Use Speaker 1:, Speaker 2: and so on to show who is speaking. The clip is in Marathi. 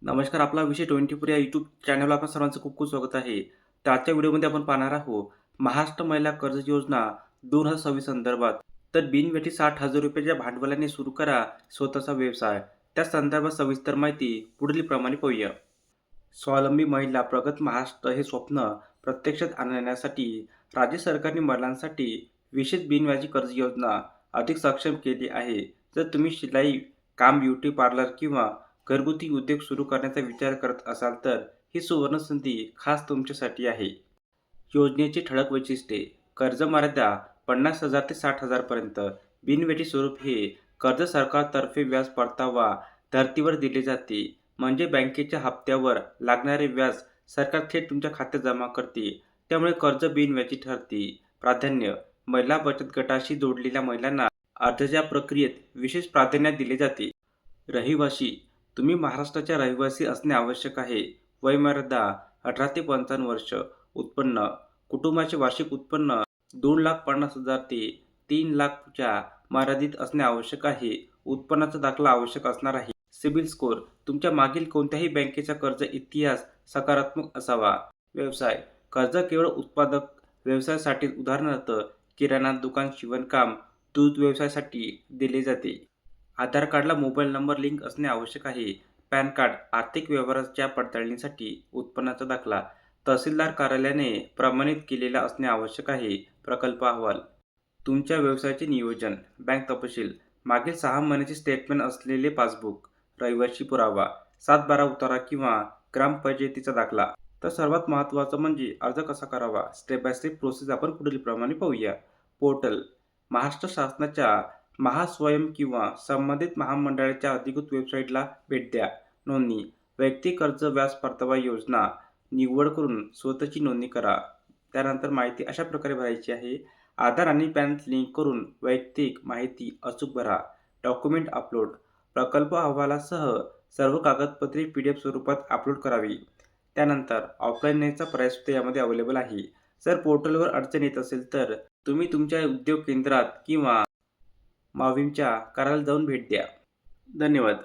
Speaker 1: नमस्कार. आपला विषय 24 या यूट्यूब चॅनलवर आपल्या सर्वांचं खूप खूप स्वागत आहे. तर आजच्या व्हिडिओमध्ये आपण पाहणार आहोत महाराष्ट्र महिला कर्ज योजना 2026 संदर्भात. तर बिनव्याजी ₹60,000 भांडवलाने सुरू करा स्वतःचा व्यवसाय. त्या संदर्भात सविस्तर माहिती पुढील प्रमाणे पाहूया. स्वावलंबी महिला प्रगत महाराष्ट्र हे स्वप्न प्रत्यक्षात आणण्यासाठी राज्य सरकारने महिलांसाठी विशेष बिनव्याजी कर्ज योजना अधिक सक्षम केली आहे. जर तुम्ही शिलाई काम, ब्युटी पार्लर किंवा घरगुती उद्योग सुरू करण्याचा विचार करत असाल तर ही सुवर्ण संधी खास तुमच्यासाठी आहे. योजनेची ठळक वैशिष्ट्ये: कर्ज मर्यादा 50,000 ते 60,000 पर्यंत. बिनव्याजी स्वरूप: हे कर्ज सरकारतर्फे व्याज परतावा धर्तीवर दिले जाते. म्हणजे बँकेच्या हप्त्यावर लागणारे व्याज सरकार थेट तुमच्या खात्यात जमा करते. त्यामुळे कर्ज बिनव्याजी ठरते. प्राधान्य: महिला बचत गटाशी जोडलेल्या महिलांना अर्जाच्या प्रक्रियेत विशेष प्राधान्य दिले जाते. रहिवासी: तुम्ही महाराष्ट्राच्या रहिवासी असणे आवश्यक आहे. वयोमर्यादा 18 ते 55 वर्ष. उत्पन्न: कुटुंबाचे वार्षिक उत्पन्न 2,50,000 ते 3,00,000 च्या मर्यादित असणे आवश्यक आहे. उत्पन्नाचा दाखला आवश्यक असणार आहे. सिबिल स्कोअर: तुमच्या मागील कोणत्याही बँकेचा कर्ज इतिहास सकारात्मक असावा. व्यवसाय: कर्ज केवळ उत्पादक व्यवसायासाठी उदाहरणार्थ किराणा दुकान, शिवणकाम, दूध व्यवसायासाठी दिले जाते. आधार कार्डला मोबाईल नंबर लिंक असणे आवश्यक आहे. पॅन कार्ड: आर्थिक व्यवहाराच्या पडताळणीसाठी. उत्पन्नाचा दाखला तहसीलदार कार्यालयाने प्रमाणित केलेला असणे आवश्यक आहे. प्रकल्प अहवाल: तुमच्या व्यवसायाचे नियोजन. बँक तपशील: मागील 6 महिन्याचे स्टेटमेंट असलेले पासबुक. रहिवासी पुरावा: 7/12 उतारा किंवा ग्रामपंचायतीचा दाखला. तर सर्वात महत्त्वाचं म्हणजे अर्ज कसा करावा. स्टेप बाय स्टेप प्रोसेस आपण पुढीलप्रमाणे पाहूया. पोर्टल: महाराष्ट्र शासनाच्या महास्वयं किंवा संबंधित महामंडळाच्या अधिकृत वेबसाईटला भेट द्या. नोंदणी: वैयक्तिक कर्ज व्याज परतावा योजना निवड करून स्वतःची नोंदणी करा. त्यानंतर माहिती अशा प्रकारे भरायची आहे. आधार आणि पॅन लिंक करून वैयक्तिक माहिती अचूक भरा. डॉक्युमेंट अपलोड: प्रकल्प अहवालासह सर्व कागदपत्रे PDF स्वरूपात अपलोड करावी. त्यानंतर ऑफलाईन येण्याचा पर्याय सुद्धा यामध्ये अवेलेबल आहे. जर पोर्टलवर अडचण येत असेल तर तुम्ही तुमच्या उद्योग केंद्रात किंवा माविमच्या कार्यालयात जाऊन भेट द्या. धन्यवाद.